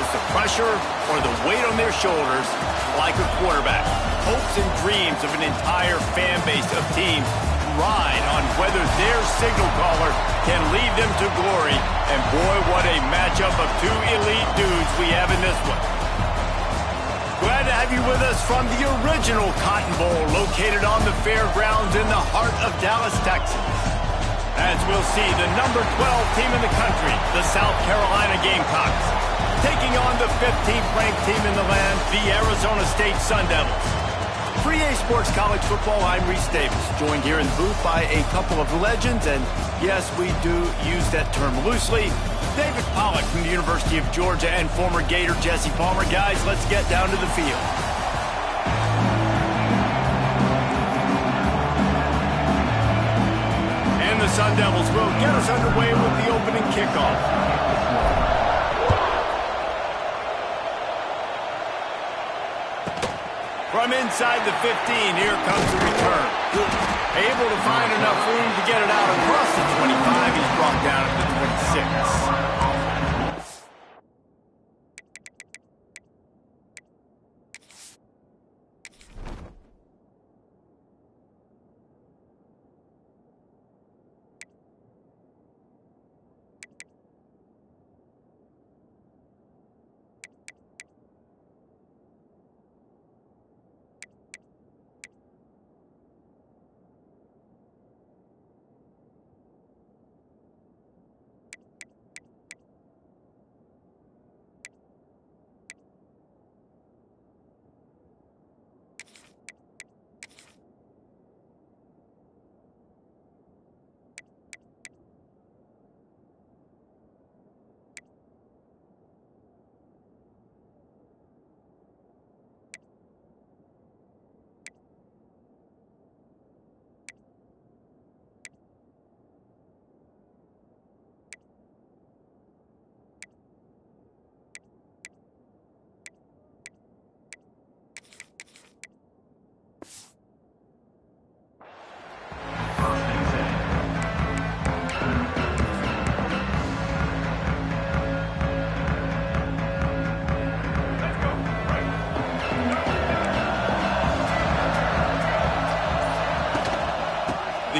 feels the pressure or the weight on their shoulders like a quarterback. Hopes and dreams of an entire fan base of teams ride on whether their signal caller can lead them to glory. And boy, what a matchup of two elite dudes we have in this one. Glad to have you with us from the original Cotton Bowl located on the fairgrounds in the heart of Dallas, Texas. As we'll see, the number 12 team in the country, the South Carolina Gamecocks, taking on the 15th ranked team in the land, the Arizona State Sun Devils. For EA Sports College Football, I'm Reese Davis, joined here in the booth by a couple of legends, and yes, we do use that term loosely. David Pollack from the University of Georgia and former Gator Jesse Palmer. Guys, let's get down to the field. And the Sun Devils will get us underway with the opening kickoff. From inside the 15, here comes the return. Able to find enough room to get it out across the 25. He's brought down at the 26.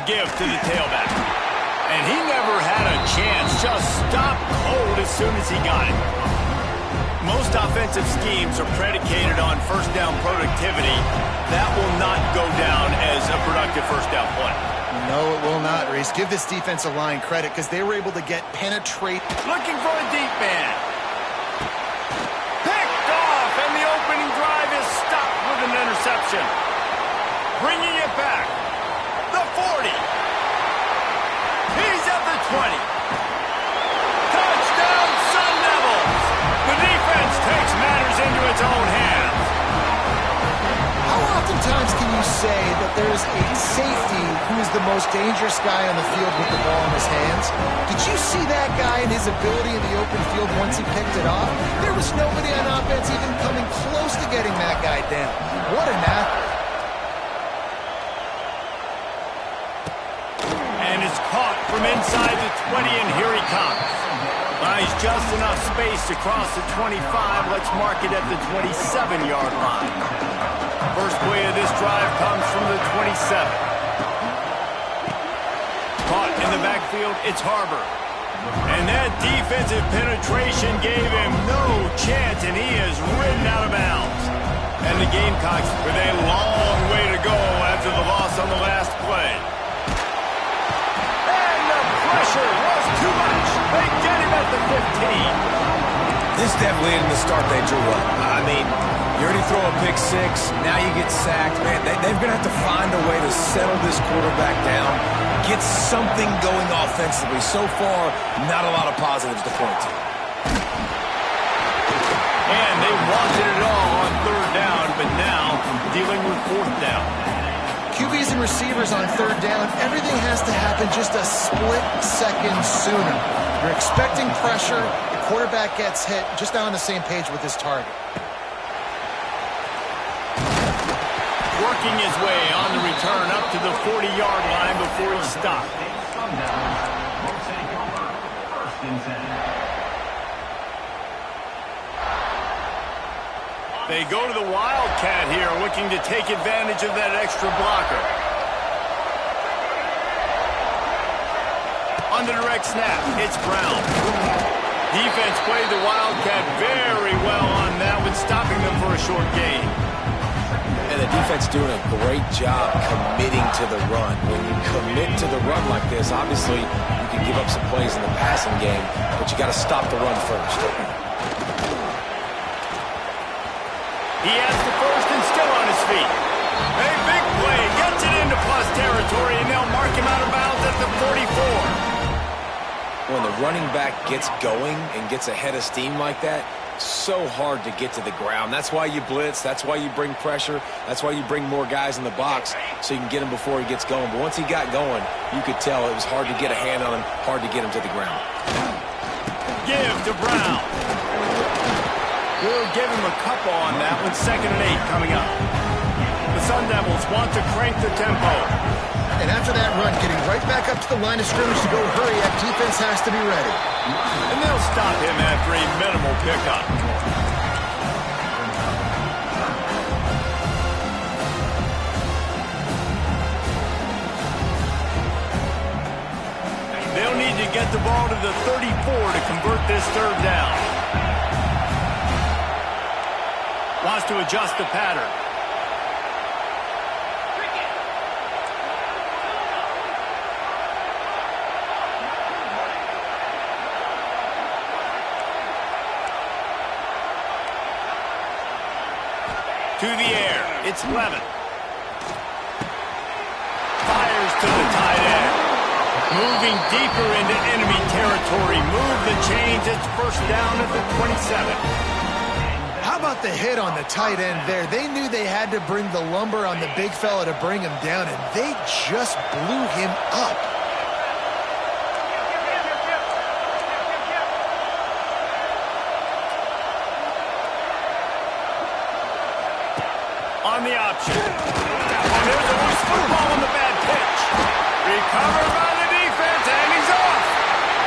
Give to the tailback. And he never had a chance. Just stopped cold as soon as he got it. Most offensive schemes are predicated on first down productivity. That will not go down as a productive first down play. No, it will not, Reese. Give this defensive line credit because they were able to penetrate. Looking for a deep man. Picked off, and the opening drive is stopped with an interception. Bringing it back. The 40. He's at the 20. Touchdown, Sun Devils. The defense takes matters into its own hands. How oftentimes can you say that there's a safety who is the most dangerous guy on the field with the ball in his hands? Did you see that guy and his ability in the open field once he picked it off? There was nobody on offense even coming close to getting that guy down. What an athlete. Caught from inside the 20, and here he comes. Buys just enough space to cross the 25. Let's mark it at the 27-yard line. First play of this drive comes from the 27. Caught in the backfield, it's Harbor. And that defensive penetration gave him no chance, and he is ridden out of bounds. And the Gamecocks with a long way to go after the loss on the last play. Pressure was too much. They get him at the 15. This definitely isn't the start they drew up. I mean, you already throw a pick six, now you get sacked. Man, they're going to have to find a way to settle this quarterback down, get something going offensively. So far, not a lot of positives to point to. And they wanted it all on third down, but now dealing with fourth down. QBs and receivers on third down, everything has to happen just a split second sooner. You're expecting pressure, the quarterback gets hit, just not on the same page with his target. Working his way on the return up to the 40-yard line before he stopped. They go to the Wildcat here, looking to take advantage of that extra blocker. On the direct snap, it's Brown. Defense played the Wildcat very well on that one, stopping them for a short gain. And the defense doing a great job committing to the run. When you commit to the run like this, obviously you can give up some plays in the passing game, but you got to stop the run first. He has the first and still on his feet. A big play, gets it into plus territory, and they'll mark him out of bounds at the 44. When the running back gets going and gets ahead of steam like that, so hard to get to the ground. That's why you blitz. That's why you bring pressure. That's why you bring more guys in the box so you can get him before he gets going. But once he got going, you could tell it was hard to get a hand on him, hard to get him to the ground. Give to Brown. We'll give him a couple on that one. 2nd and 8 coming up. The Sun Devils want to crank the tempo. And after that run, getting right back up to the line of scrimmage to go hurry up, defense has to be ready. And they'll stop him after a minimal pickup. They'll need to get the ball to the 34 to convert this 3rd down. Wants to adjust the pattern. To the air, it's Levin. Fires to the tight end. Moving deeper into enemy territory. Move the chains, it's 1st down at the 27. How about the hit on the tight end there? They knew they had to bring the lumber on the big fella to bring him down, and they just blew him up. On the option. And there's a loose football on the bad pitch. Recovered by the defense, and he's off.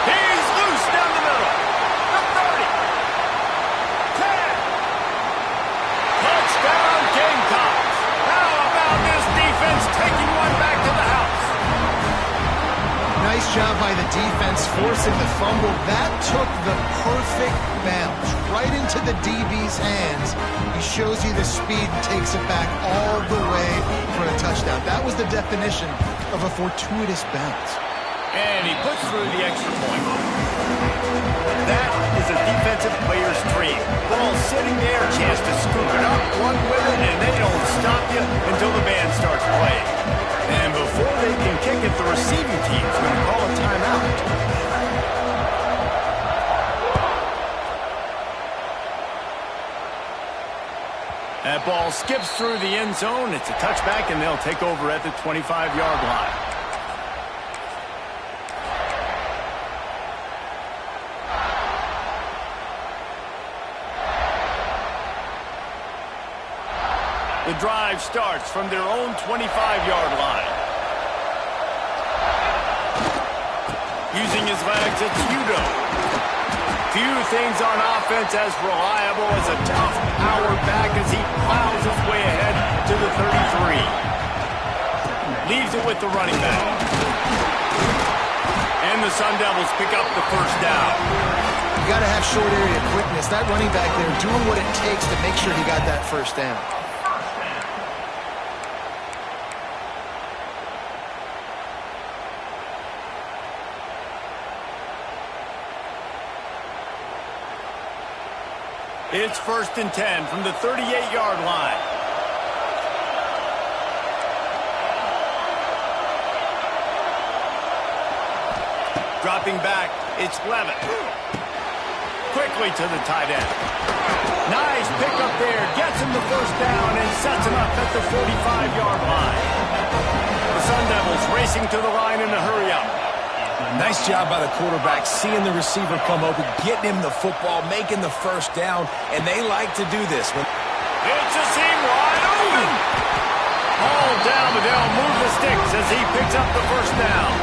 He's loose down the middle. The 30. 10. Touchdown, Gamecocks. How about this defense taking one back to the house? Nice job by the defense forcing the fumble. That took the perfect bounce right into the DB's hands. He shows you the speed and takes it back all the way for a touchdown. That was the definition of a fortuitous bounce. And he puts through the extra point. That is a defensive player's dream. Ball sitting there, chance to scoop it up, run with it, and they don't stop you until the band starts playing. And before they can kick it, the receiving team's going to call a timeout. That ball skips through the end zone. It's a touchback, and they'll take over at the 25-yard line. The drive starts from their own 25-yard line. Using his legs, it's Udo. Few things on offense as reliable as a tough power back as he plows his way ahead to the 33. Leaves it with the running back. And the Sun Devils pick up the 1st down. You got to have short area quickness. That running back there doing what it takes to make sure he got that 1st down. It's 1st and 10 from the 38-yard line. Dropping back, it's Levin. Quickly to the tight end. Nice pickup there, gets him the 1st down and sets him up at the 45-yard line. The Sun Devils racing to the line in a hurry-up. Nice job by the quarterback, seeing the receiver come open, getting him the football, making the 1st down, and they like to do this. It's a seam wide open. Ball down, but they'll move the sticks as he picks up the 1st down.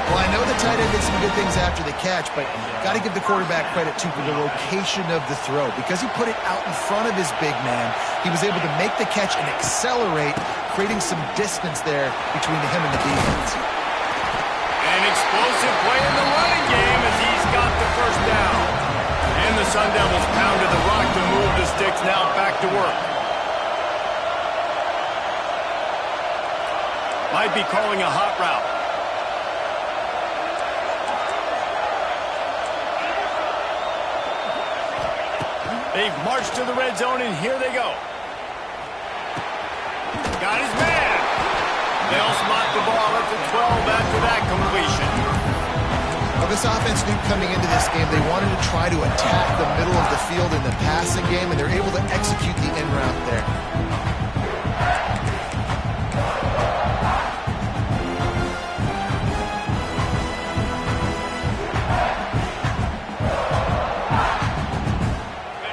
Well, I know the tight end did some good things after the catch, but got to give the quarterback credit, too, for the location of the throw. Because he put it out in front of his big man, he was able to make the catch and accelerate, creating some distance there between him and the defense. An explosive play in the running game as he's got the first down. And the Sun Devils pounded the rock to move the sticks, now back to work. Might be calling a hot route. They've marched to the red zone, and here they go. Got his man. They'll spot the ball at the 12 after that completion. Well, this offense knew coming into this game they wanted to try to attack the middle of the field in the passing game, and they're able to execute the in route there.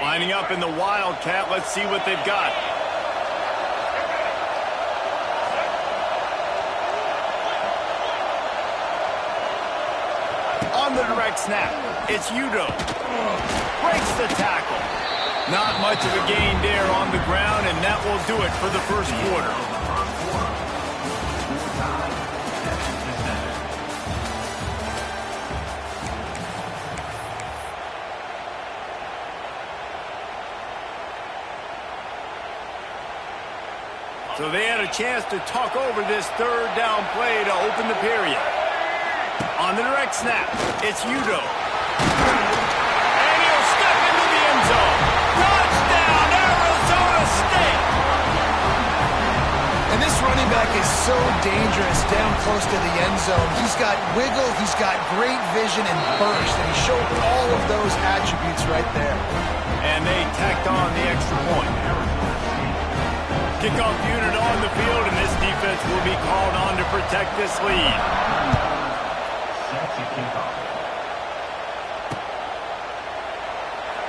Lining up in the Wildcat. Let's see what they've got. On the direct snap, it's Udoh. Breaks the tackle. Not much of a gain there on the ground, and that will do it for the first quarter. So they had a chance to talk over this third down play to open the period. On the direct snap, it's Udoh. And he'll step into the end zone. Touchdown, Arizona State! And this running back is so dangerous down close to the end zone. He's got wiggle, he's got great vision and burst, and he showed all of those attributes right there. And they tacked on the extra point. Kickoff unit on the field, and this defense will be called on to protect this lead.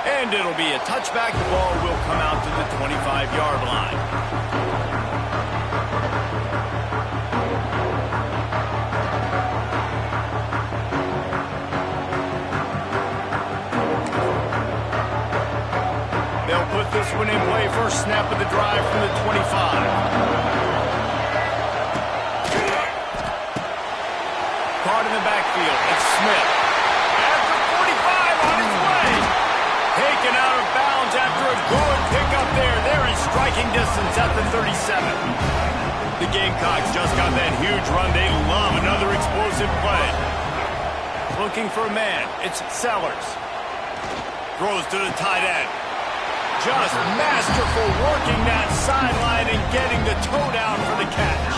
And it'll be a touchback. The ball will come out to the 25-yard line. They'll put this one in play. First snap of the drive from the 25. Caught in the backfield. It's Smith. At the 45 on his way. Taken out of bounds after a good pickup there. They're in striking distance at the 37. The Gamecocks just got that huge run. They love another explosive play. Looking for a man. It's Sellers. Throws to the tight end. Just masterful working that sideline and getting the toe down for the catch.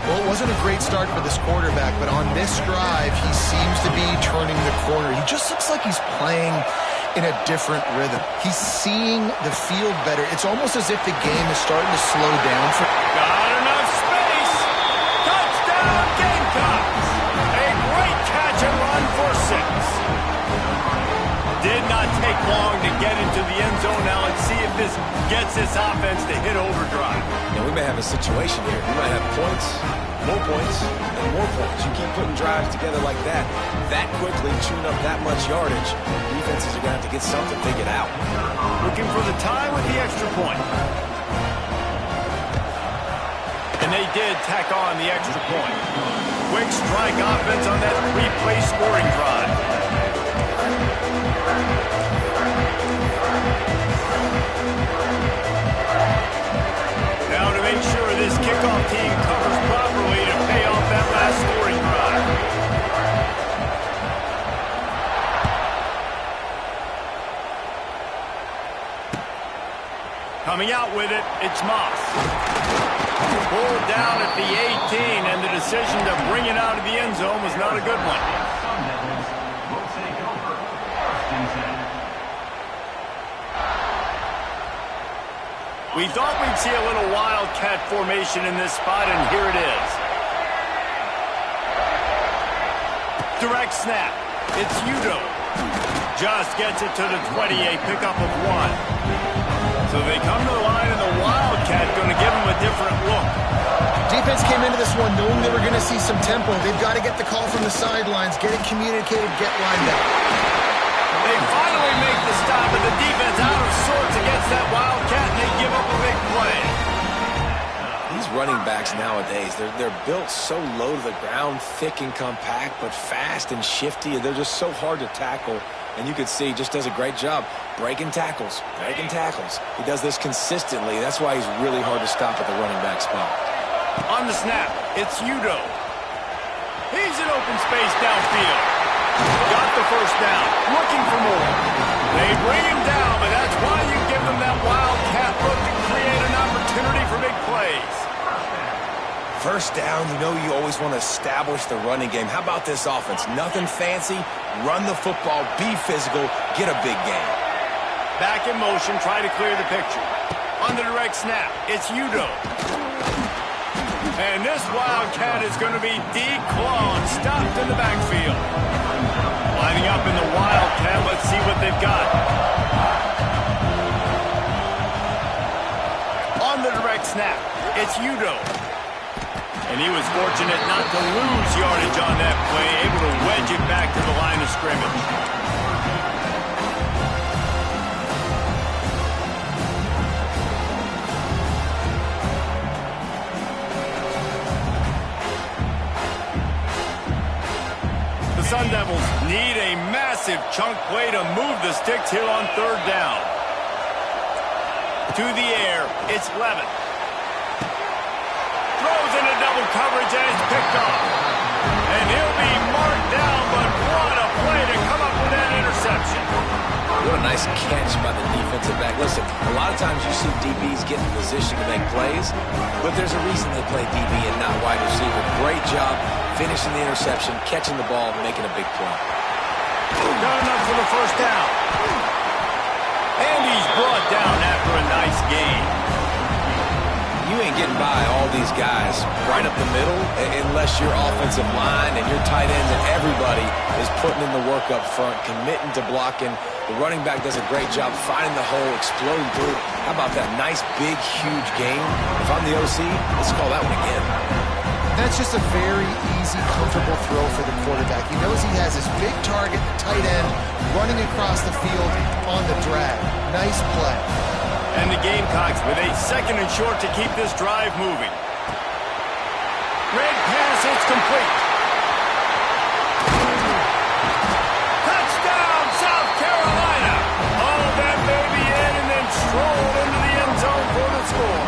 Well, it wasn't a great start for this quarterback, but on this drive, he seems to be turning the corner. He just looks like he's playing in a different rhythm. He's seeing the field better. It's almost as if the game is starting to slow down for him. Got enough space. Touchdown, Gamecocks. A great catch and run for 6. Did not take long to get into the end zone. Now let's see if this gets this offense to hit overdrive. And we may have a situation here. We might have points, more points, and more points. You keep putting drives together like that quickly, chewing up that much yardage, defenses are going to have to get something figured out. Looking for the tie with the extra point. And they did tack on the extra point. Quick strike offense on that 3-play scoring drive. Now to make sure this kickoff team covers properly to pay off that last scoring drive. Coming out with it, it's Moss. Pulled down at the 18, and the decision to bring it out of the end zone was not a good one. We thought we'd see a little wildcat formation in this spot, and here it is. Direct snap. It's Udoh. Just gets it to the 20, a pickup of 1. So they come to the line, and the wildcat going to give him a different look. defense came into this one knowing they were going to see some tempo. They've got to get the call from the sidelines, get it communicated, get lined up. They finally make the stop, and the defense out of sorts against that Wildcat, and they give up a big play. These running backs nowadays, they're built so low to the ground, thick and compact, but fast and shifty. They're just so hard to tackle. And you can see he just does a great job breaking tackles, breaking tackles. He does this consistently. That's why he's really hard to stop at the running back spot. On the snap, it's Udoh. He's in open space downfield. Got the first down, looking for more. They bring him down, but that's why you give them that wildcat look to create an opportunity for big plays. First down, you know you always want to establish the running game. How about this offense? Nothing fancy. Run the football, be physical, get a big gain. Back in motion, try to clear the picture. On the direct snap, it's Udoh. And this Wildcat is going to be declawed, stopped in the backfield. Lining up in the Wildcat, let's see what they've got. On the direct snap, it's Udoh. And he was fortunate not to lose yardage on that play, able to wedge it back to the line of scrimmage. The Sun Devils need a massive chunk play to move the sticks here on third down. To the air, it's Levin. Throws into double coverage and it's picked off. And he'll be marked down, but what a play to come up with that interception. What a nice catch by the defensive back. Listen, a lot of times you see DBs get in position to make plays, but there's a reason they play DB and not wide receiver. Great job finishing the interception, catching the ball, making a big play. Got enough for the first down. And he's brought down after a nice gain. You ain't getting by all these guys right up the middle unless your offensive line and your tight ends and everybody is putting in the work up front, committing to blocking. The running back does a great job finding the hole, exploding through. How about that nice, big, huge gain? If I'm the OC, let's call that one again. That's just a very easy, comfortable throw for the quarterback. He knows he has his big target, the tight end, running across the field on the drag. Nice play. And the Gamecocks with a second and short to keep this drive moving. Red pass, it's complete. Touchdown, South Carolina. Oh, that baby in and then strolled into the end zone for the score.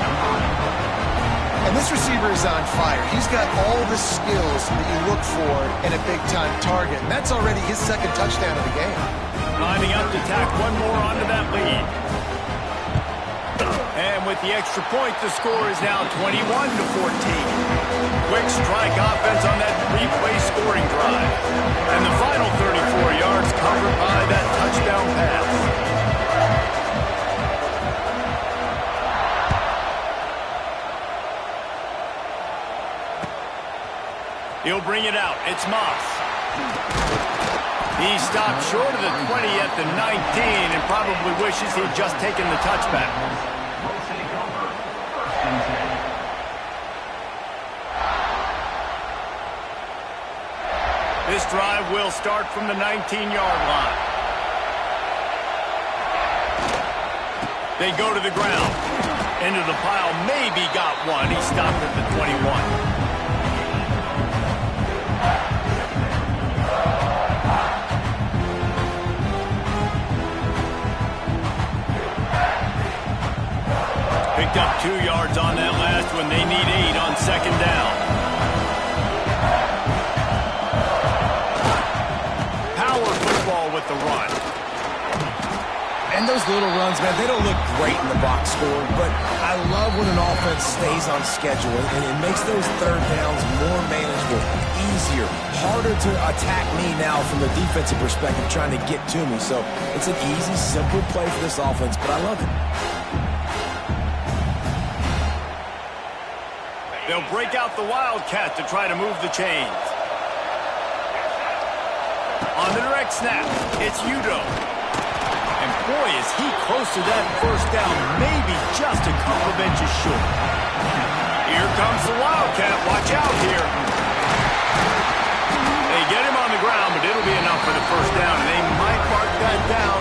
And this receiver is on fire. He's got all the skills that you look for in a big-time target. And that's already his second touchdown of the game. Lining up to tack one more onto that lead. And with the extra point, the score is now 21-14. Quick strike offense on that three-play scoring drive. And the final 34 yards covered by that touchdown pass. He'll bring it out. It's Moss. He stopped short of the 20 at the 19 and probably wishes he'd just taken the touchback. This drive will start from the 19-yard line. They go to the ground. Into the pile, maybe got one. He stopped at the 21. Picked up 2 yards on that last one. They need 8 on second down. Power football with the run. And those little runs, man, they don't look great in the box score, but I love when an offense stays on schedule, and it makes those third downs more manageable, easier, harder to attack me now from a defensive perspective trying to get to me. So it's an easy, simple play for this offense, but I love it. They'll break out the Wildcat to try to move the chains. On the direct snap, it's Udoh. And boy, is he close to that first down, maybe just a couple of inches short. He Here comes the Wildcat. Watch out here. They get him on the ground, but it'll be enough for the first down, and they might mark that down.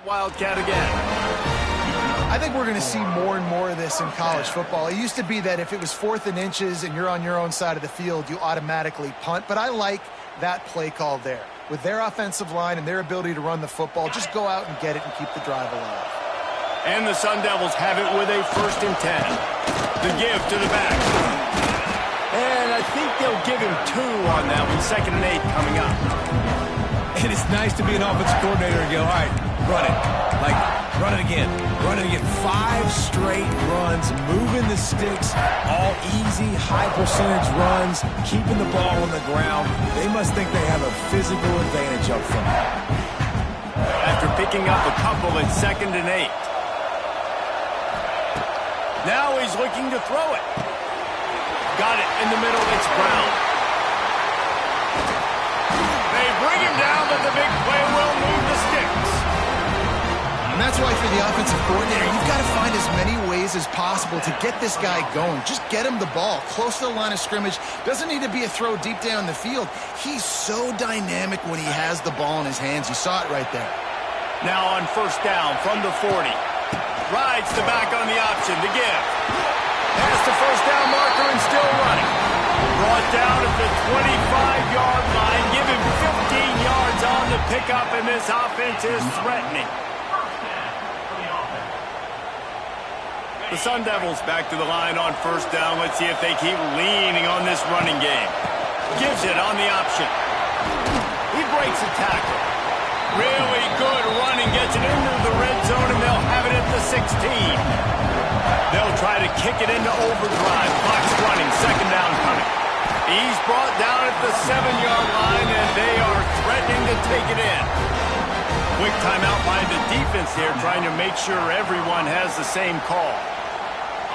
Wildcat again. I think we're going to see more and more of this in college football. It used to be that if it was 4th and inches and you're on your own side of the field, you automatically punt. But I like that play call there. With their offensive line and their ability to run the football, just go out and get it and keep the drive alive. And the Sun Devils have it with a 1st and 10. The give to the back. And I think they'll give him 2 on that one. 2nd and 8 coming up. And it's nice to be an offensive coordinator and go, all right, run it. Like, run it again. Run it again. 5 straight runs, moving the sticks, all easy, high percentage runs, keeping the ball on the ground. They must think they have a physical advantage up front. After picking up a couple at 2nd and 8. Now he's looking to throw it. Got it in the middle. It's Brown. They bring him down, but the big play will move the sticks. And that's why for the offensive coordinator, you've got to find as many ways as possible to get this guy going. Just get him the ball close to the line of scrimmage. Doesn't need to be a throw deep down the field. He's so dynamic when he has the ball in his hands. You saw it right there. Now on 1st down from the 40. Rides the back on the option. The give. Past the 1st down marker and still running. Brought down at the 25-yard line. Give him 15 yards on the pickup, and this offense is threatening. The Sun Devils back to the line on 1st down. Let's see if they keep leaning on this running game. Gives it on the option. He breaks a tackle. Really good running. Gets it into the red zone, and they'll have it at the 16. They'll try to kick it into overdrive. Clock's running. 2nd down coming. He's brought down at the 7-yard line, and they are threatening to take it in. Quick timeout by the defense here, trying to make sure everyone has the same call.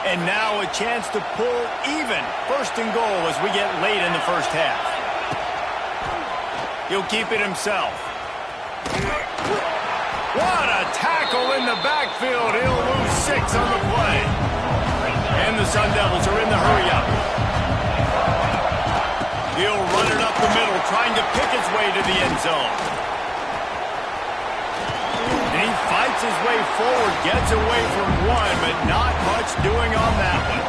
And now a chance to pull even. 1st and goal as we get late in the 1st half. He'll keep it himself. What a tackle in the backfield. He'll lose 6 on the play. And the Sun Devils are in the hurry-up. He'll run it up the middle, trying to pick his way to the end zone. And he fights his way forward, gets away from one, but not much doing on that one.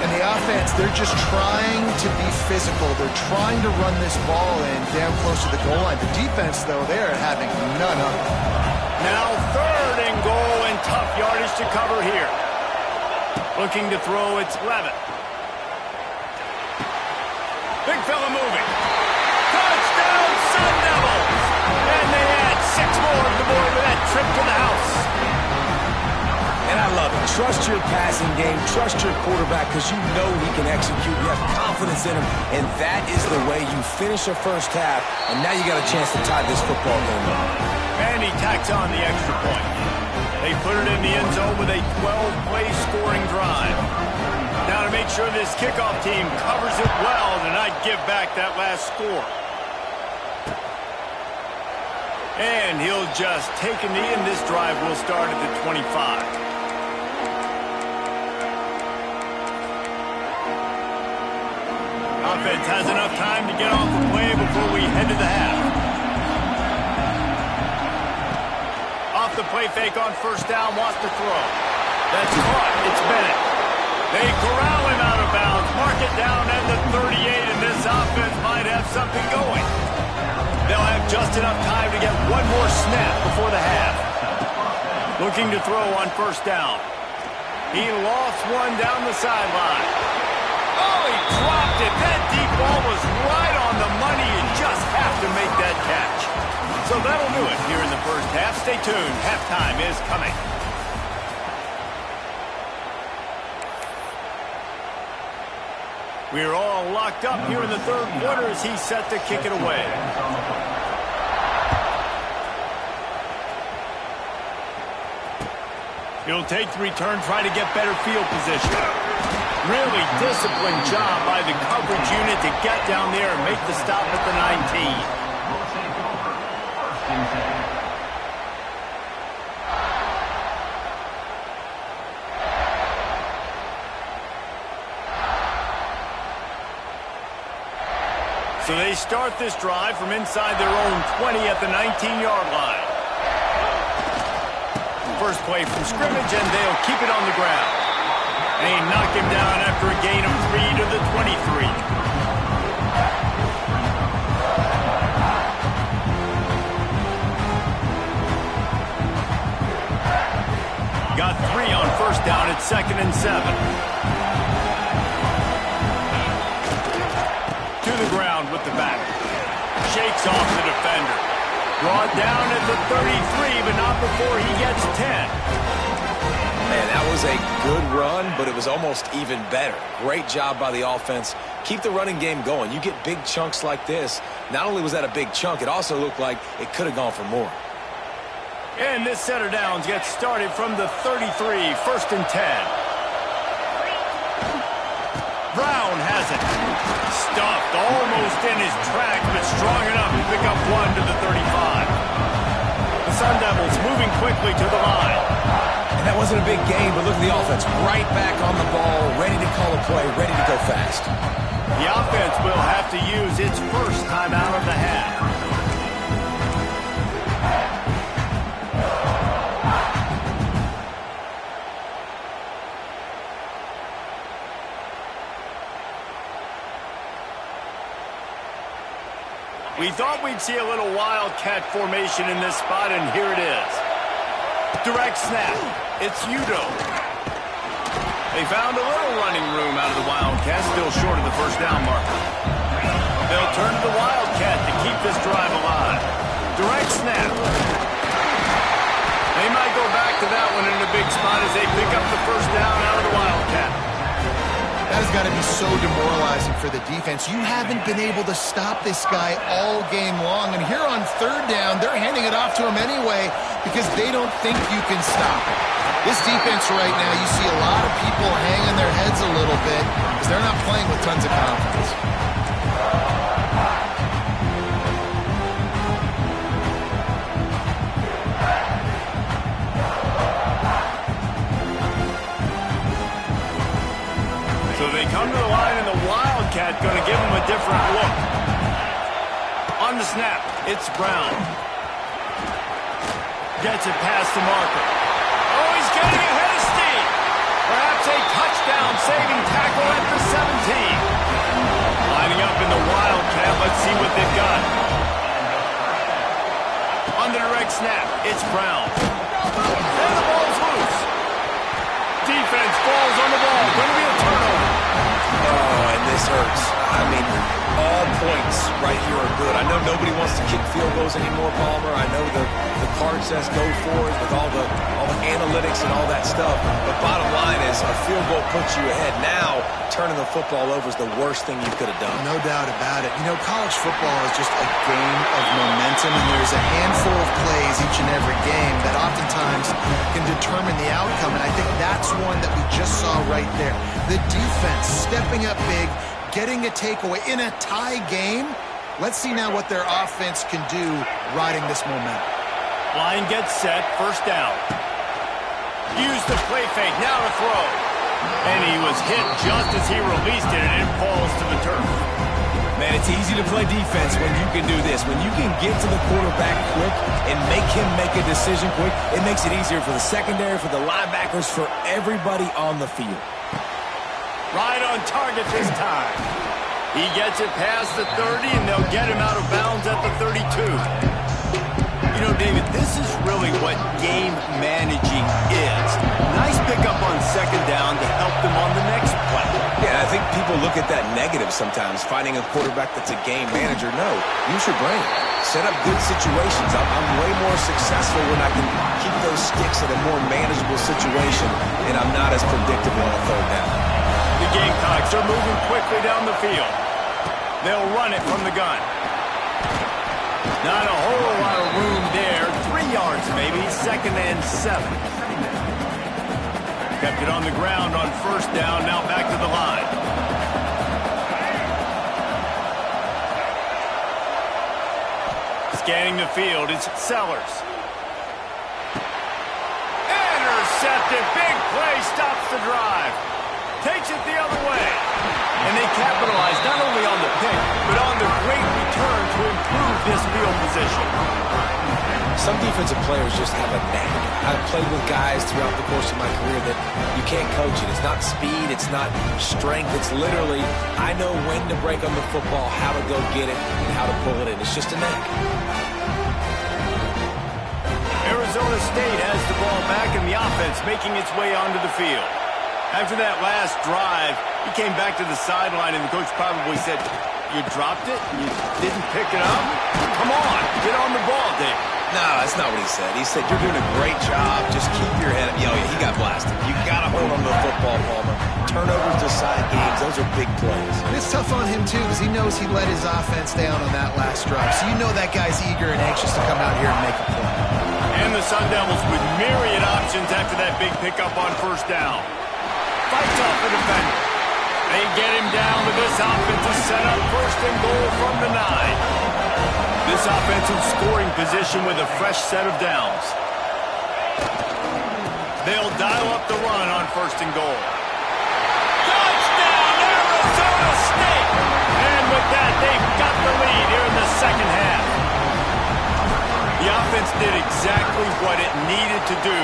And the offense, they're just trying to be physical. They're trying to run this ball in down close to the goal line. The defense, though, they're having none of it. Now 3rd and goal and tough yardage to cover here. Looking to throw, it's Levitt. Big fella moving. Touchdown, Sun Devils! And they add 6 more to the board with that trip to the house. And I love it. Trust your passing game. Trust your quarterback because you know he can execute. You have confidence in him. And that is the way you finish a 1st half. And now you got a chance to tie this football game up. And he tacks on the extra point. They put it in the end zone with a 12-play scoring drive. Now to make sure this kickoff team covers it well to not give back that last score. And he'll just take a knee, and this drive will start at the 25. Offense has enough time to get off the play before we head to the half. Off the play fake on 1st down, wants to throw. That's caught. It's Bennett. They corral him out of bounds, mark it down at the 38, and this offense might have something going. They'll have just enough time to get one more snap before the half. Looking to throw on first down. He lost one down the sideline. Oh, he dropped it. That deep ball was right on the money. You just have to make that catch. So that'll do it here in the first half. Stay tuned. Halftime is coming. We're all locked up here in the third quarter as he's set to kick it away. He'll take the return, try to get better field position. Really disciplined job by the coverage unit to get down there and make the stop at the 19. So they start this drive from inside their own 20 at the 19-yard line. First play from scrimmage, and they'll keep it on the ground. And he knocked him down after a gain of 3 to the 23. Got 3 on first down at 2nd and 7. To the ground with the back. Shakes off the defender. Brought down at the 33, but not before he gets 10. Man, that was a good run, but it was almost even better. Great job by the offense. Keep the running game going. You get big chunks like this. Not only was that a big chunk, it also looked like it could have gone for more. And this set of downs gets started from the 33, 1st and 10. Brown has it. Stuffed almost in his track, but strong enough to pick up 1 to the 35. The Sun Devils moving quickly to the line. And that wasn't a big gain, but look at the offense. Right back on the ball, ready to call a play, ready to go fast. The offense will have to use its first timeout of the half. We thought we'd see a little wildcat formation in this spot, and here it is. Direct snap. It's Udo. They found a little running room out of the Wildcats, still short of the first down marker. They'll turn to the Wildcat to keep this drive alive. Direct snap. They might go back to that one in a big spot as they pick up the first down out of the Wildcat. That has got to be so demoralizing for the defense. You haven't been able to stop this guy all game long. And here on third down, they're handing it off to him anyway because they don't think you can stop him. This defense right now, you see a lot of people hanging their heads a little bit because they're not playing with tons of confidence. So they come to the line, and the Wildcat going to give them a different look. On the snap, it's Brown. Gets it past the marker. Oh, he's getting ahead of steam. Perhaps a touchdown-saving tackle at the 17. Lining up in the Wildcat. Let's see what they've got. On the direct snap, it's Brown. And the ball's loose. Defense falls on the ball. Going to be a turnover. Oh, and this hurts. I mean, all points right here are good. I know nobody wants to kick field goals anymore, Palmer. I know the card says go for it with all the analytics and all that stuff. But bottom line is a field goal puts you ahead. Now, turning the football over is the worst thing you could have done. No doubt about it. You know, college football is just a game of momentum, and there's a handful of plays each and every game that oftentimes can determine the outcome. And I think that's one that we just saw right there. The defense stepping up big, getting a takeaway in a tie game. Let's see now what their offense can do riding this momentum. Line gets set, first down. Use the play fake, now to throw. And he was hit just as he released it, and it falls to the turf. Man, it's easy to play defense when you can do this. When you can get to the quarterback quick and make him make a decision quick, it makes it easier for the secondary, for the linebackers, for everybody on the field. Right on target this time. He gets it past the 30, and they'll get him out of bounds at the 32. You know, David, this is really what game managing is. Nice pickup on second down to help them on the next play. Yeah, I think people look at that negative sometimes, finding a quarterback that's a game manager. No, use your brain. Set up good situations. I'm way more successful when I can keep those sticks in a more manageable situation, and I'm not as predictable on a third down. The Gamecocks are moving quickly down the field. They'll run it from the gun. Not a whole lot of room there. 3 yards maybe, 2nd and 7. Kept it on the ground on first down, now back to the line. Scanning the field, it's Sellers. Intercepted, big play, stops the drive. Takes it the other way. And they capitalize not only on the pick, but on the great return to improve this field position. Some defensive players just have a knack. I've played with guys throughout the course of my career that you can't coach it. It's not speed, it's not strength. It's literally, I know when to break on the football, how to go get it, and how to pull it in. It's just a knack. Arizona State has the ball back and the offense making its way onto the field. After that last drive, he came back to the sideline and the coach probably said, "You dropped it? You didn't pick it up? Come on, get on the ball, Dave." No, that's not what he said. He said, "You're doing a great job. Just keep your head up." Yo, he got blasted. You got to hold on to the football, Palmer. Turnovers decide games. Those are big plays. And it's tough on him, too, because he knows he let his offense down on that last drive. So you know that guy's eager and anxious to come out here and make a play. And the Sun Devils with myriad options after that big pickup on first down. Fights off the defender. They get him down with this offensive setup. 1st and goal from the 9. This offensive scoring position with a fresh set of downs. They'll dial up the run on 1st and goal. Touchdown, Arizona State! And with that, they've got the lead here in the second half. The offense did exactly what it needed to do,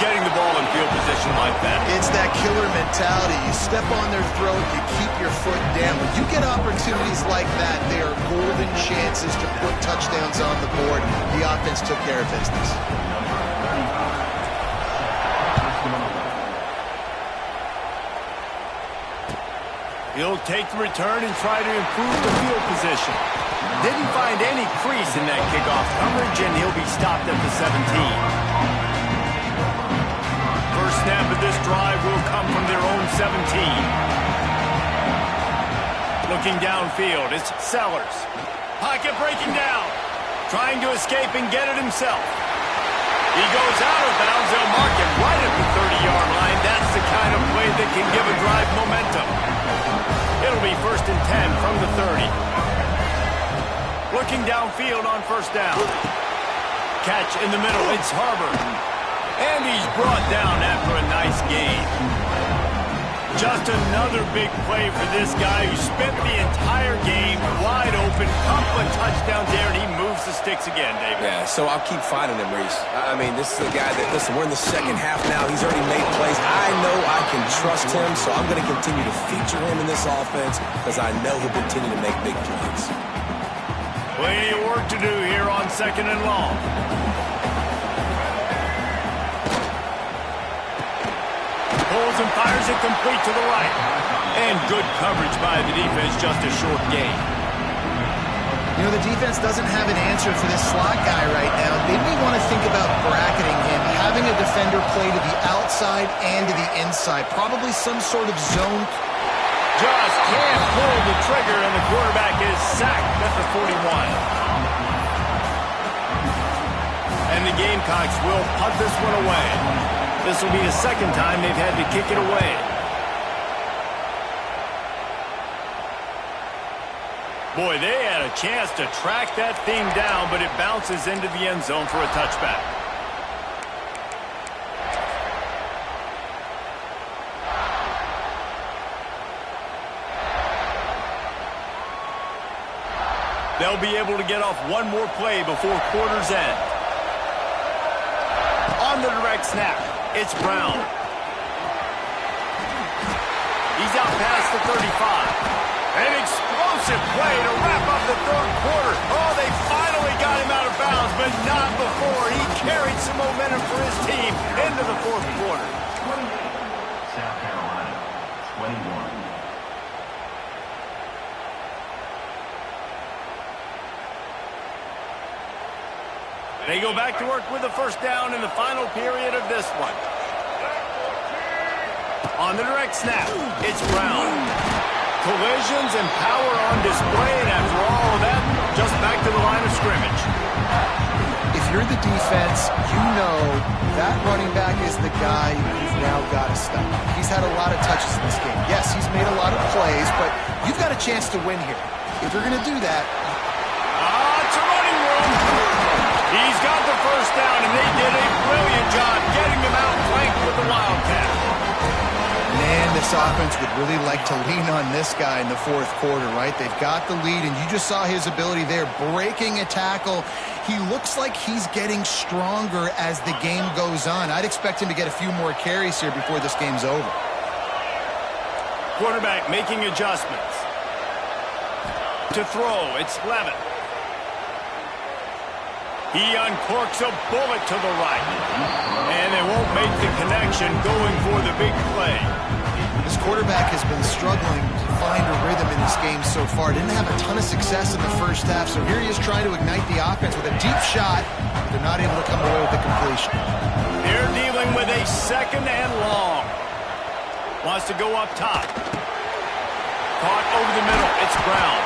getting the ball in field position like that. It's that killer mentality. You step on their throat, you keep your foot down. When you get opportunities like that, they are golden chances to put touchdowns on the board. The offense took care of business. He'll take the return and try to improve the field position. Didn't find any crease in that kickoff coverage, and he'll be stopped at the 17. First snap of this drive will come from their own 17. Looking downfield, it's Sellers. Pocket breaking down. Trying to escape and get it himself. He goes out of bounds. They'll mark him right at the 30-yard line. That's the kind of play that can give a drive momentum. It'll be 1st and 10 from the 30. Looking downfield on first down. Catch in the middle. It's Harbor. And he's brought down after a nice gain. Just another big play for this guy who spent the entire game wide open. Couple of touchdowns there, and he moves the sticks again, David. Yeah, so I'll keep finding him, Reese. I mean, this is a guy that, listen, we're in the second half now. He's already made plays. I know I can trust him, so I'm going to continue to feature him in this offense because I know he'll continue to make big plays. Plenty of work to do here on 2nd and long. Pulls and fires it complete to the right. And good coverage by the defense, just a short gain. You know, the defense doesn't have an answer for this slot guy right now. They may want to think about bracketing him, having a defender play to the outside and to the inside. Probably some sort of zone. Just can't pull the trigger, and the quarterback is sacked at the 41. And the Gamecocks will punt this one away. This will be the second time they've had to kick it away. Boy, they had a chance to track that thing down, but it bounces into the end zone for a touchback. They'll be able to get off one more play before quarter's end. On the direct snap, it's Brown. He's out past the 35. An explosive play to wrap up the third quarter. Oh, they finally got him out of bounds, but not before. He carried some momentum for his team into the fourth quarter. 20, South Carolina, 21. They go back to work with the first down in the final period of this one. On the direct snap, it's Brown. Collisions and power on display, and after all of that, just back to the line of scrimmage. If you're the defense, you know that running back is the guy you've now got to stop. He's had a lot of touches in this game. Yes, he's made a lot of plays, but you've got a chance to win here. If you're going to do that... It's a running room. He's got the first down, and they did a brilliant job getting him out flanked with the Wildcat. Man, this offense would really like to lean on this guy in the fourth quarter, right? They've got the lead, and you just saw his ability there, breaking a tackle. He looks like he's getting stronger as the game goes on. I'd expect him to get a few more carries here before this game's over. Quarterback making adjustments. To throw, it's Levitt. He uncorks a bullet to the right. And they won't make the connection going for the big play. This quarterback has been struggling to find a rhythm in this game so far. Didn't have a ton of success in the first half, so here he is trying to ignite the offense with a deep shot. They're not able to come away with the completion. They're dealing with a second and long. Wants to go up top. Caught over the middle. It's Brown.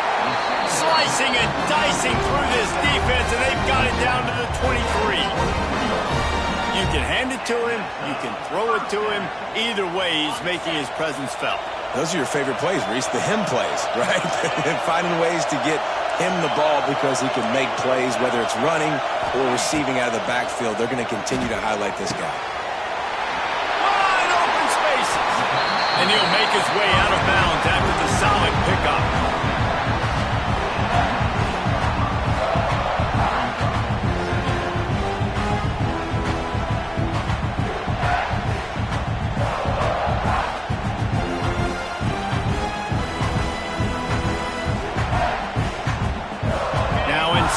Slicing and dicing through this defense, and they've got it down to the 23. You can hand it to him. You can throw it to him. Either way, he's making his presence felt. Those are your favorite plays, Reese, the him plays, right? And finding ways to get him the ball because he can make plays, whether it's running or receiving out of the backfield. They're going to continue to highlight this guy. Wide open spaces. And he'll make his way out of bounds after the solid pickup.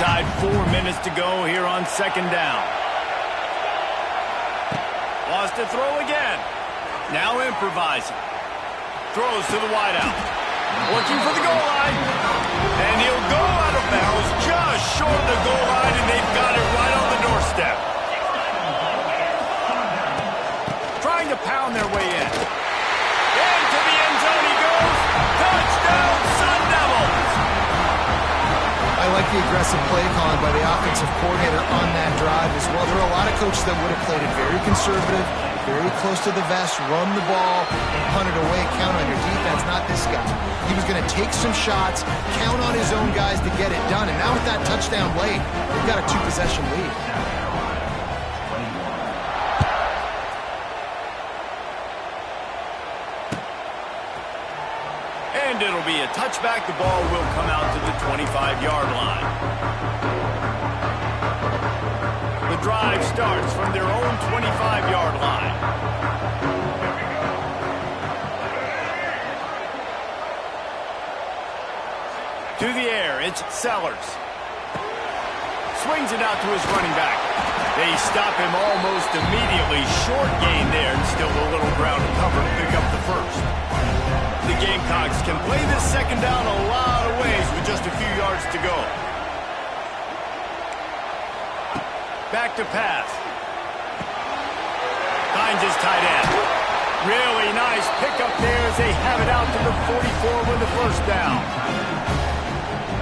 Inside 4 minutes to go here on second down. Wants to throw again. Now improvising. Throws to the wideout. Working for the goal line. And he'll go out of bounds just short of the goal line, and they've got it right on the doorstep. Trying to pound their way in. Into the end zone he goes. Touchdown, Sun Devils! I like the aggressive play calling by the offensive coordinator on that drive as well. There are a lot of coaches that would have played it very conservative, very close to the vest, run the ball, and punt it away, count on your defense, not this guy. He was going to take some shots, count on his own guys to get it done, and now with that touchdown late, they've got a 2-possession lead. And it'll be a touchback. The ball will come out to the 25-yard line. The drive starts from their own 25-yard line. To the air, it's Sellers. Swings it out to his running back. They stop him almost immediately. Short gain there, and still a little ground to cover to pick up the first. The Gamecocks can play this second down a lot of ways with just a few yards to go. Back to pass. Finds his tight end. Really nice pickup there as they have it out to the 44 with the first down.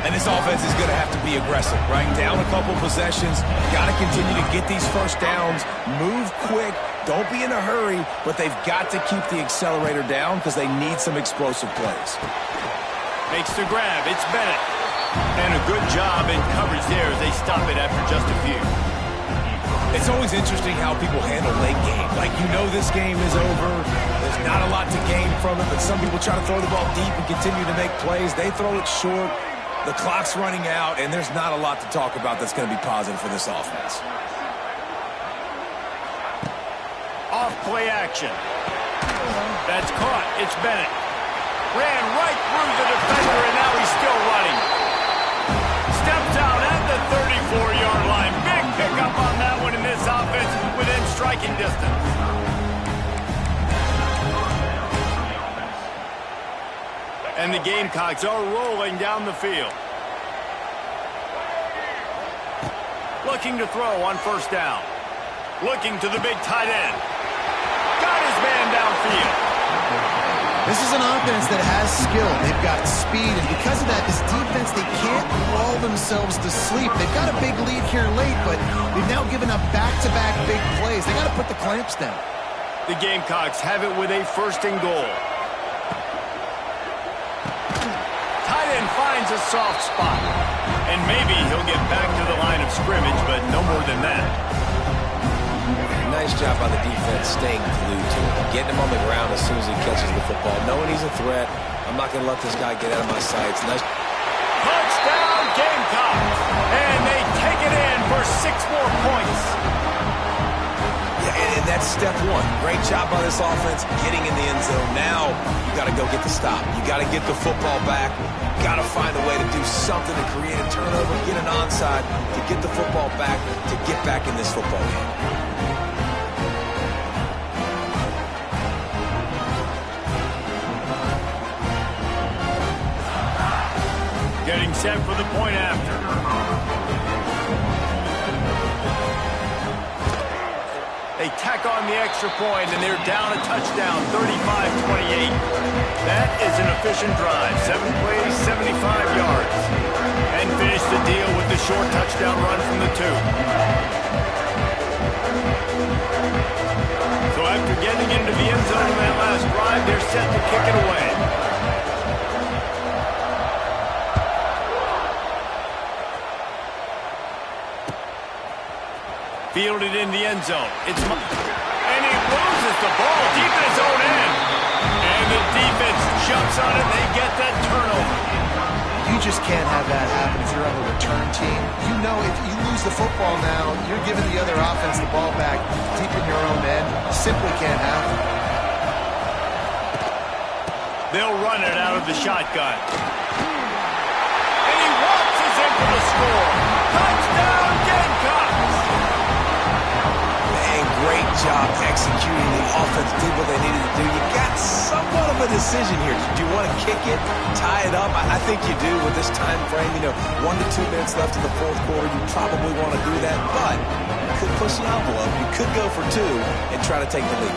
And this offense is going to have to be aggressive, right? Down a couple possessions. Got to continue to get these first downs. Move quick. Don't be in a hurry, but they've got to keep the accelerator down because they need some explosive plays. Makes the grab. It's Bennett. And a good job in coverage there as they stop it after just a few. It's always interesting how people handle late game. Like, you know this game is over. There's not a lot to gain from it, but some people try to throw the ball deep and continue to make plays. They throw it short. The clock's running out, and there's not a lot to talk about that's going to be positive for this offense. Off play action. That's caught. It's Bennett. Ran right through the defender, and now he's still running. Steps out at the 34-yard line. Big pickup on that one in this offense within striking distance. And the Gamecocks are rolling down the field. Looking to throw on first down. Looking to the big tight end. Got his man downfield. This is an offense that has skill. They've got speed, and because of that, this defense, they can't lull themselves to sleep. They've got a big lead here late, but they've now given up back-to-back big plays. They got to put the clamps down. The Gamecocks have it with a first and goal. Tight end finds a soft spot. And maybe he'll get back to the line of scrimmage, but no more than that. Nice job by the defense staying glued to him. Getting him on the ground as soon as he catches the football. Knowing he's a threat, I'm not going to let this guy get out of my sights. Nice. Touchdown, Gamecocks! And they take it in for 6 more points. Yeah, and that's step one. Great job by this offense getting in the end zone. Now you got to go get the stop. You got to get the football back. Got to find a way to do something to create a turnover, get an onside, to get the football back, to get back in this football game. Getting set for the point after. They tack on the extra point, and they're down a touchdown, 35-28. That is an efficient drive. 7 plays, 75 yards. And finish the deal with the short touchdown run from the 2. So after getting into the end zone in that last drive, they're set to kick it away. Fielded in the end zone. And he loses the ball deep in his own end. And the defense jumps on it. They get that turnover. You just can't have that happen if you're on the return team. You know if you lose the football now, you're giving the other offense the ball back deep in your own end. Simply can't happen. They'll run it out of the shotgun. And he waltzes in for the score. Touchdown, Gamecocks! Great job executing. The offense did what they needed to do. You got somewhat of a decision here. Do you want to kick it, tie it up? I think you do with this time frame. 1 to 2 minutes left in the fourth quarter. You probably want to do that, but you could push the envelope. You could go for 2 and try to take the lead.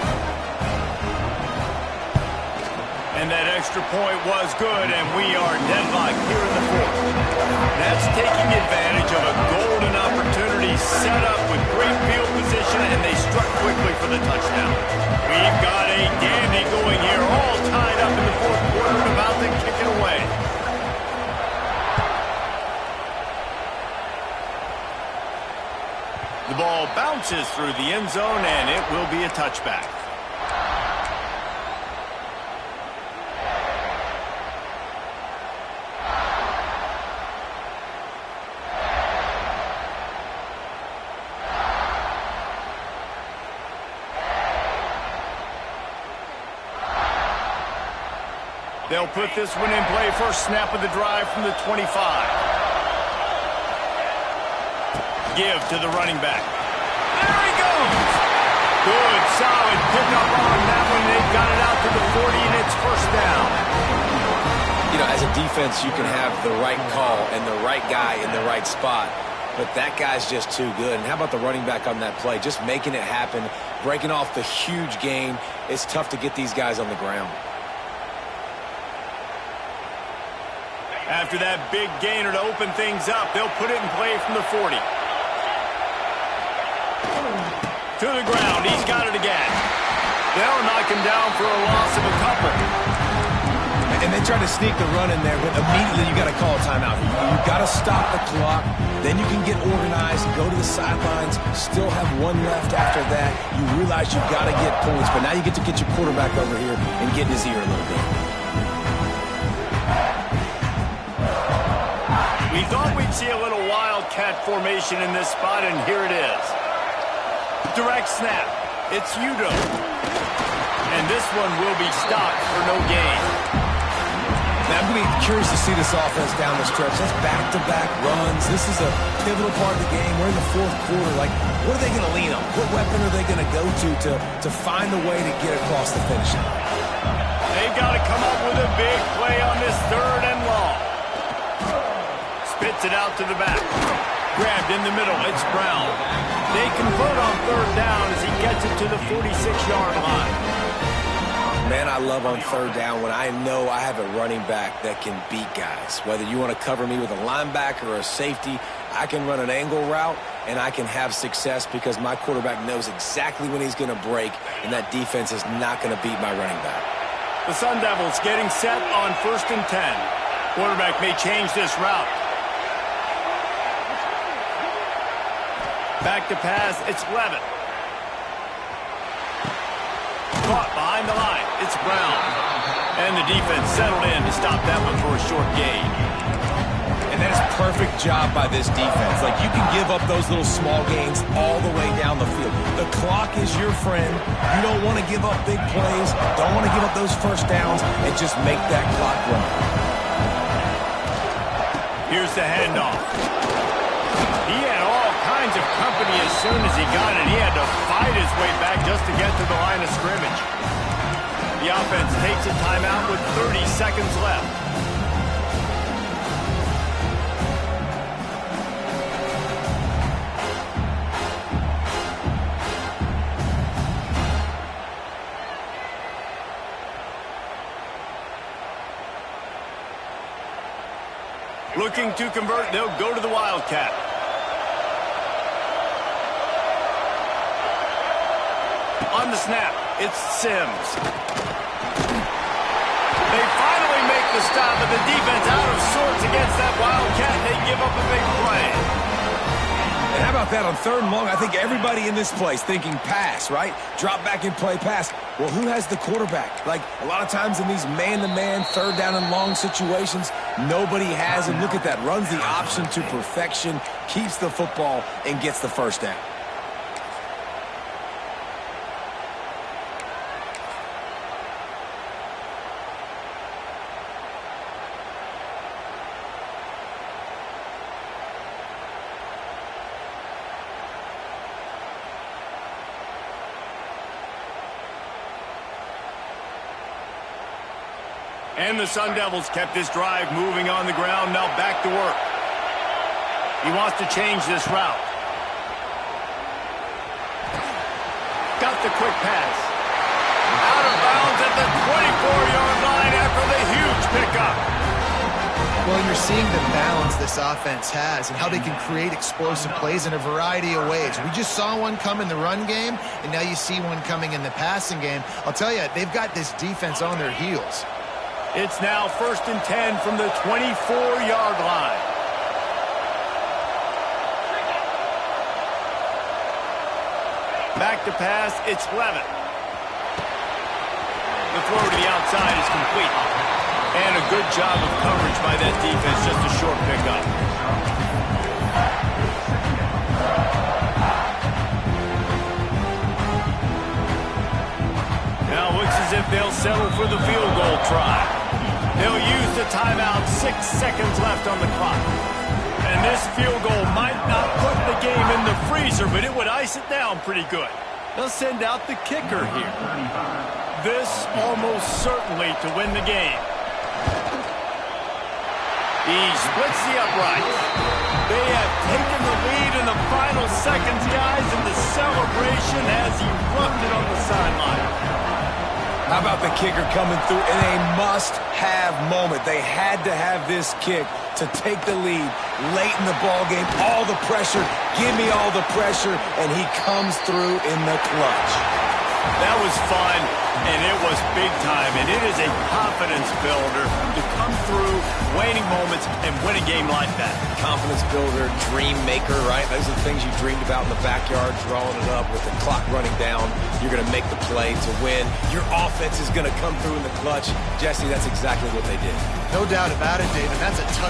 And that extra point was good, and we are deadlocked here in the fourth. That's taking advantage of a golden opportunity set up with great field position, and they struck quickly for the touchdown. We've got a dandy going here, all tied up in the fourth quarter and about to kick it away. The ball bounces through the end zone, and it will be a touchback. They'll put this one in play. First snap of the drive from the 25. Give to the running back. There he goes! Good, solid pickup on that one. They've got it out to the 40, and it's first down. As a defense, you can have the right call and the right guy in the right spot. But that guy's just too good. And how about the running back on that play? Just making it happen, breaking off the huge gain. It's tough to get these guys on the ground. After that big gainer to open things up, they'll put it in play from the 40. To the ground, he's got it again. They'll knock him down for a loss of a couple. And they try to sneak the run in there, but immediately you got to call a timeout. You got to stop the clock. Then you can get organized, go to the sidelines, still have 1 left after that. You realize you've got to get points, but now you get to get your quarterback over here and get in his ear a little bit. We thought we'd see a little wildcat formation in this spot, and here it is. Direct snap. It's Udo. And this one will be stopped for no gain. Now, I'm going to be curious to see this offense down the stretch. That's back-to-back runs. This is a pivotal part of the game. We're in the fourth quarter. Like, what are they going to lean on? What weapon are they going to go to find a way to get across the finish line? They've got to come up with a big play on this 3rd and long. Spits it out to the back. Grabbed in the middle. It's Brown. They convert on 3rd down as he gets it to the 46-yard line. Man, I love on 3rd down when I know I have a running back that can beat guys. Whether you want to cover me with a linebacker or a safety, I can run an angle route, and I can have success because my quarterback knows exactly when he's going to break, and that defense is not going to beat my running back. The Sun Devils getting set on 1st and 10. Quarterback may change this route. Back to pass, it's Levitt. Caught behind the line, it's Brown. And the defense settled in to stop that one for a short gain. And that is a perfect job by this defense. Like, you can give up those little small gains all the way down the field. The clock is your friend. You don't want to give up big plays. Don't want to give up those 1st downs and just make that clock run. Here's the handoff. He had all kinds of company as soon as he got it. He had to fight his way back just to get to the line of scrimmage. The offense takes a timeout with 30 seconds left. Looking to convert, they'll go to the Wildcat. On the snap, it's Sims. They finally make the stop, but the defense out of sorts against that Wildcat, and they give up a big play. And how about that on 3rd and long? I think everybody in this place thinking pass, right? Drop back and play pass. Well, who has the quarterback? Like, a lot of times in these man-to-man, 3rd down and long situations, nobody has him. Look at that. Runs the option to perfection, keeps the football, and gets the 1st down. And the Sun Devils kept this drive moving on the ground, now back to work. He wants to change this route. Got the quick pass. Out of bounds at the 24-yard line after the huge pickup. Well, you're seeing the balance this offense has and how they can create explosive plays in a variety of ways. We just saw one come in the run game, and now you see one coming in the passing game. I'll tell you, they've got this defense on their heels. It's now 1st and 10 from the 24-yard line. Back to pass, it's Levitt. The throw to the outside is complete. And a good job of coverage by that defense, just a short pickup. Now looks as if they'll settle for the field goal try. They'll use the timeout, 6 seconds left on the clock. And this field goal might not put the game in the freezer, but it would ice it down pretty good. They'll send out the kicker here. This almost certainly to win the game. He splits the uprights. They have taken the lead in the final seconds, guys, and the celebration has erupted on the sideline. How about the kicker coming through in a must-have moment? They had to have this kick to take the lead late in the ball game. All the pressure, give me all the pressure, and he comes through in the clutch. That was fun, and it was big time, and it is a confidence builder to come through waning moments and win a game like that. Confidence builder, dream maker, right? Those are the things you dreamed about in the backyard, drawing it up with the clock running down. You're going to make the play to win. Your offense is going to come through in the clutch. Jesse, that's exactly what they did. No doubt about it, David. That's a tough